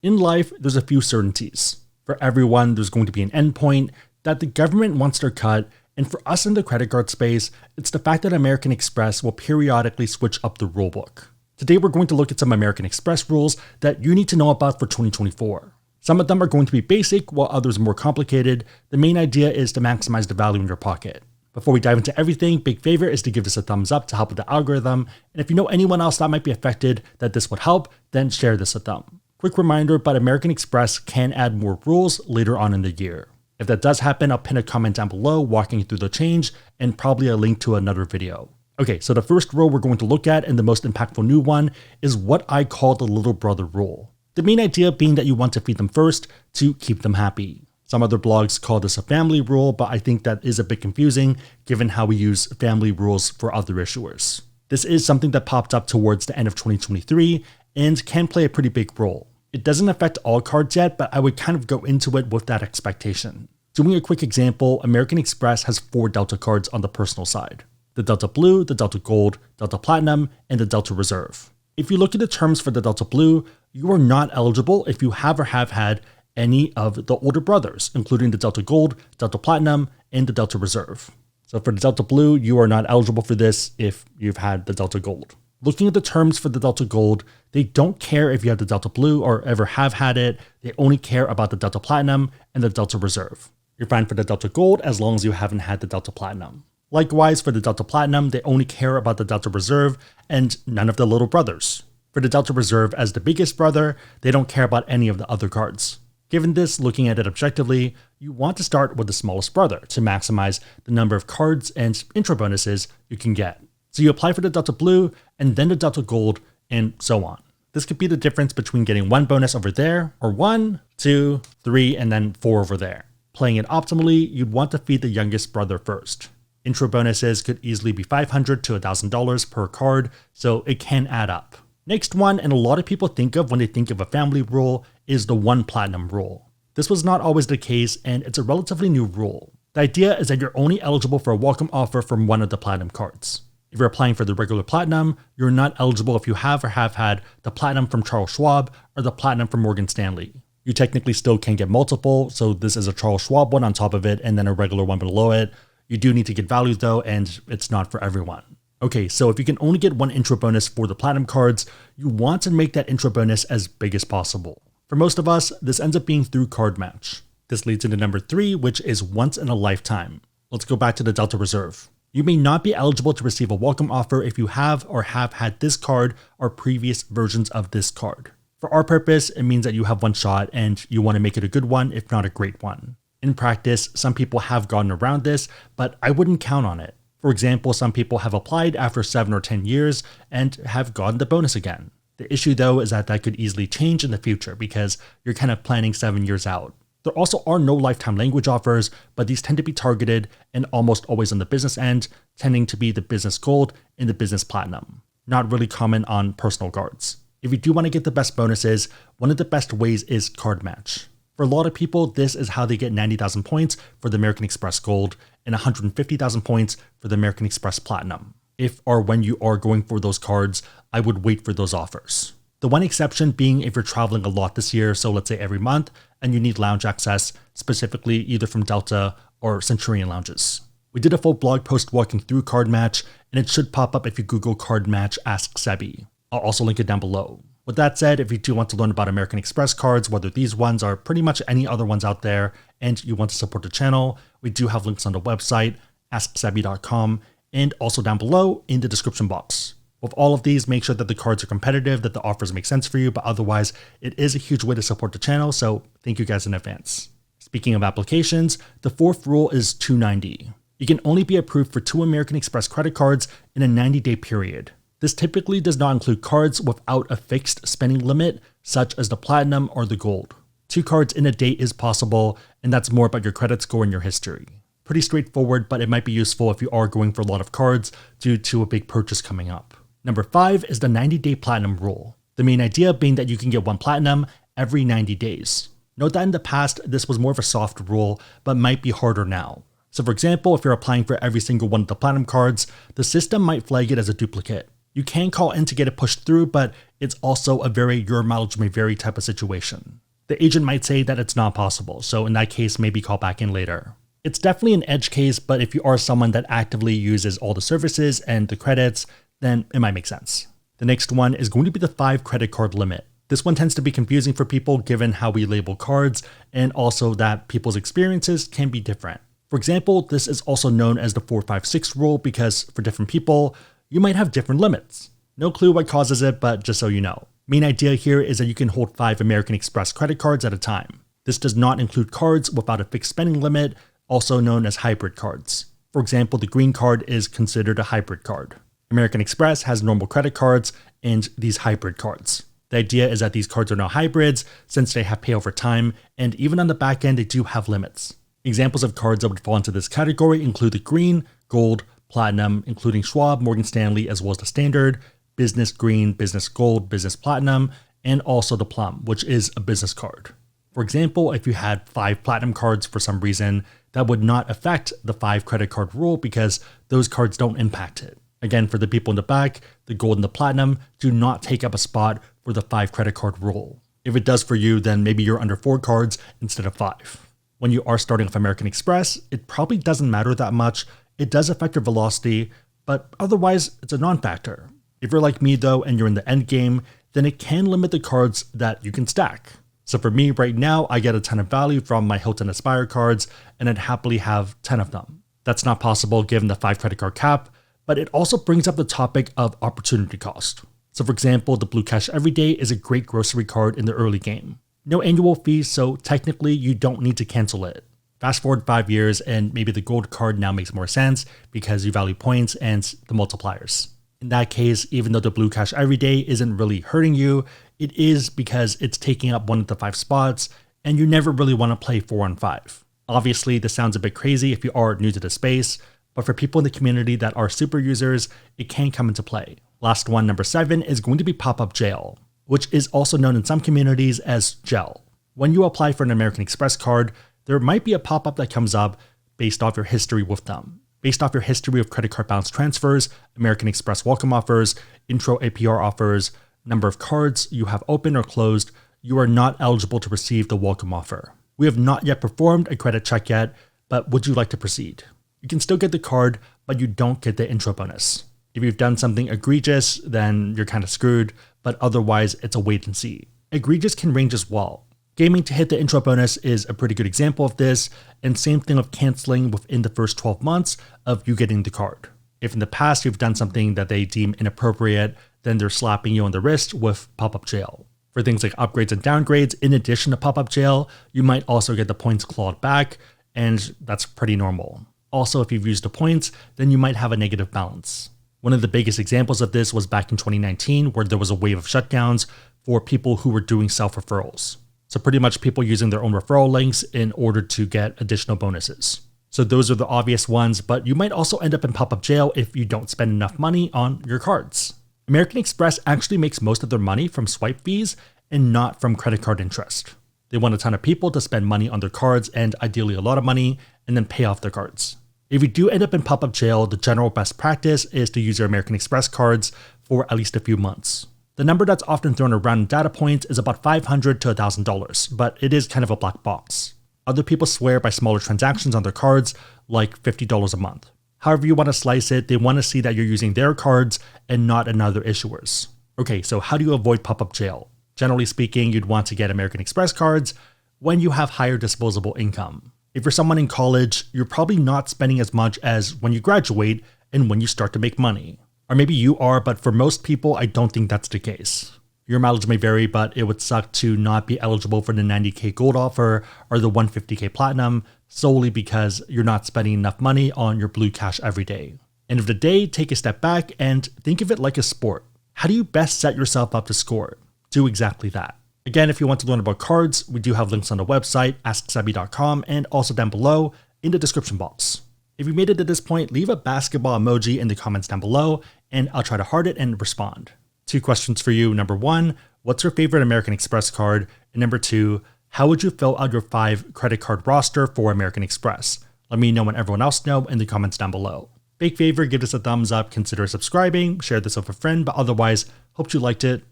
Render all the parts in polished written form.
In life, there's a few certainties. For everyone, there's going to be an endpoint that the government wants their cut, and for us in the credit card space, it's the fact that American Express will periodically switch up the rulebook. Today, we're going to look at some American Express rules that you need to know about for 2024. Some of them are going to be basic, while others are more complicated. The main idea is to maximize the value in your pocket. Before we dive into everything, big favor is to give this a thumbs up to help with the algorithm, and if you know anyone else that might be affected that this would help, then share this with them. Quick reminder, but American Express can add more rules later on in the year. If that does happen, I'll pin a comment down below walking you through the change and probably a link to another video. Okay, so the first rule we're going to look at, and the most impactful new one, is what I call the little brother rule. The main idea being that you want to feed them first to keep them happy. Some other blogs call this a family rule, but I think that is a bit confusing given how we use family rules for other issuers. This is something that popped up towards the end of 2023 and can play a pretty big role. It doesn't affect all cards yet, but I would kind of go into it with that expectation. Doing a quick example, American Express has 4 Delta cards on the personal side. The Delta Blue, the Delta Gold, Delta Platinum, and the Delta Reserve. If you look at the terms for the Delta Blue, you are not eligible if you have or have had any of the older brothers, including the Delta Gold, Delta Platinum, and the Delta Reserve. So for the Delta Blue, you are not eligible for this if you've had the Delta Gold. Looking at the terms for the Delta Gold, they don't care if you have the Delta Blue or ever have had it. They only care about the Delta Platinum and the Delta Reserve. You're fine for the Delta Gold as long as you haven't had the Delta Platinum. Likewise, for the Delta Platinum, they only care about the Delta Reserve and none of the little brothers. For the Delta Reserve as the biggest brother, they don't care about any of the other cards. Given this, looking at it objectively, you want to start with the smallest brother to maximize the number of cards and intro bonuses you can get. So you apply for the Delta Blue and then the Delta Gold and so on. This could be the difference between getting 1 bonus over there or 1, 2, 3, and then 4 over there. Playing it optimally, you'd want to feed the youngest brother first. Intro bonuses could easily be $500 to $1,000 per card, so it can add up. Next one, and a lot of people think of when they think of a family rule, is the 1 platinum rule. This was not always the case, and it's a relatively new rule. The idea is that you're only eligible for a welcome offer from one of the platinum cards. If you're applying for the regular platinum, you're not eligible if you have or have had the platinum from Charles Schwab or the platinum from Morgan Stanley. You technically still can get multiple, so this is a Charles Schwab one on top of it and then a regular one below it. You do need to get values though, and it's not for everyone. Okay, so if you can only get 1 intro bonus for the platinum cards, you want to make that intro bonus as big as possible. For most of us, this ends up being through card match. This leads into number 3, which is once in a lifetime. Let's go back to the Delta Reserve. You may not be eligible to receive a welcome offer if you have or have had this card or previous versions of this card. For our purpose, it means that you have 1 shot and you want to make it a good one, if not a great one. In practice, some people have gotten around this, but I wouldn't count on it. For example, some people have applied after 7 or 10 years and have gotten the bonus again. The issue though is that could easily change in the future because you're kind of planning 7 years out. There also are no lifetime language offers, but these tend to be targeted and almost always on the business end, tending to be the business gold and the business platinum. Not really common on personal cards. If you do want to get the best bonuses, one of the best ways is card match. For a lot of people, this is how they get 90,000 points for the American Express Gold and 150,000 points for the American Express Platinum. If or when you are going for those cards, I would wait for those offers. The one exception being if you're traveling a lot this year, so let's say every month, and you need lounge access, specifically either from Delta or Centurion lounges. We did a full blog post walking through card match, and it should pop up if you Google card match AskSebby. I'll also link it down below. With that said, if you do want to learn about American Express cards, whether these ones or pretty much any other ones out there, and you want to support the channel, we do have links on the website, AskSebby.com, and also down below in the description box. With all of these, make sure that the cards are competitive, that the offers make sense for you, but otherwise, it is a huge way to support the channel, so thank you guys in advance. Speaking of applications, the 4th rule is 290. You can only be approved for 2 American Express credit cards in a 90-day period. This typically does not include cards without a fixed spending limit, such as the Platinum or the Gold. 2 cards in a day is possible, and that's more about your credit score and your history. Pretty straightforward, but it might be useful if you are going for a lot of cards due to a big purchase coming up. Number 5 is the 90-day platinum rule. The main idea being that you can get 1 platinum every 90 days. Note that in the past, this was more of a soft rule, but might be harder now. So for example, if you're applying for every single one of the platinum cards, the system might flag it as a duplicate. You can call in to get it pushed through, but it's also a very your mileage may vary type of situation. The agent might say that it's not possible, so in that case, maybe call back in later. It's definitely an edge case, but if you are someone that actively uses all the services and the credits, then it might make sense. The next one is going to be the 5 credit card limit. This one tends to be confusing for people given how we label cards and also that people's experiences can be different. For example, this is also known as the 456 rule because for different people, you might have different limits. No clue what causes it, but just so you know. Main idea here is that you can hold 5 American Express credit cards at a time. This does not include cards without a fixed spending limit, also known as hybrid cards. For example, the green card is considered a hybrid card. American Express has normal credit cards and these hybrid cards. The idea is that these cards are now hybrids since they have pay over time, and even on the back end, they do have limits. Examples of cards that would fall into this category include the green, gold, platinum, including Schwab, Morgan Stanley, as well as the standard, business green, business gold, business platinum, and also the plum, which is a business card. For example, if you had 5 platinum cards for some reason, that would not affect the 5 credit card rule because those cards don't impact it. Again, for the people in the back, the gold and the platinum do not take up a spot for the 5 credit card rule. If it does for you, then maybe you're under 4 cards instead of 5. When you are starting with American Express, it probably doesn't matter that much. It does affect your velocity, but otherwise it's a non-factor. If you're like me though, and you're in the end game, then it can limit the cards that you can stack. So for me right now, I get a ton of value from my Hilton Aspire cards, and I'd happily have 10 of them. That's not possible given the 5 credit card cap, but it also brings up the topic of opportunity cost. So for example, the Blue Cash Everyday is a great grocery card in the early game. No annual fees, so technically you don't need to cancel it. Fast forward 5 years and maybe the gold card now makes more sense because you value points and the multipliers. In that case, even though the Blue Cash Everyday isn't really hurting you, it is because it's taking up one of the 5 spots and you never really want to play 4 on 5. Obviously, this sounds a bit crazy if you are new to the space, but for people in the community that are super users, it can come into play. Last one, number 7, is going to be pop-up jail, which is also known in some communities as gel. When you apply for an American Express card, there might be a pop-up that comes up based off your history with them. Based off your history of credit card balance transfers, American Express welcome offers, intro APR offers, number of cards you have open or closed, you are not eligible to receive the welcome offer. We have not yet performed a credit check yet, but would you like to proceed? You can still get the card, but you don't get the intro bonus. If you've done something egregious, then you're kind of screwed, but otherwise it's a wait and see. Egregious can range as well. Gaming to hit the intro bonus is a pretty good example of this, and same thing of canceling within the first 12 months of you getting the card. If in the past you've done something that they deem inappropriate, then they're slapping you on the wrist with pop-up jail. For things like upgrades and downgrades, in addition to pop-up jail, you might also get the points clawed back, and that's pretty normal. Also, if you've used the points, then you might have a negative balance. One of the biggest examples of this was back in 2019, where there was a wave of shutdowns for people who were doing self-referrals. So pretty much people using their own referral links in order to get additional bonuses. So those are the obvious ones, but you might also end up in pop-up jail if you don't spend enough money on your cards. American Express actually makes most of their money from swipe fees and not from credit card interest. They want a ton of people to spend money on their cards and ideally a lot of money and then pay off their cards. If you do end up in pop-up jail, the general best practice is to use your American Express cards for at least a few months. The number that's often thrown around in data points is about $500 to $1,000, but it is kind of a black box. Other people swear by smaller transactions on their cards, like $50 a month. However you want to slice it, they want to see that you're using their cards and not another issuer's. Okay, so how do you avoid pop-up jail? Generally speaking, you'd want to get American Express cards when you have higher disposable income. If you're someone in college, you're probably not spending as much as when you graduate and when you start to make money. Or maybe you are, but for most people, I don't think that's the case. Your mileage may vary, but it would suck to not be eligible for the 90K gold offer or the 150K platinum solely because you're not spending enough money on your Blue Cash every day. End of the day, take a step back and think of it like a sport. How do you best set yourself up to score? Do exactly that. Again, if you want to learn about cards, we do have links on the website, AskSebby.com, and also down below in the description box. If you made it to this point, leave a basketball emoji in the comments down below, and I'll try to heart it and respond. 2 questions for you. Number 1, what's your favorite American Express card? And number 2, how would you fill out your 5 credit card roster for American Express? Let me know and everyone else know in the comments down below. Big favor, give us a thumbs up, consider subscribing, share this with a friend, but otherwise, hope you liked it.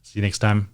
See you next time.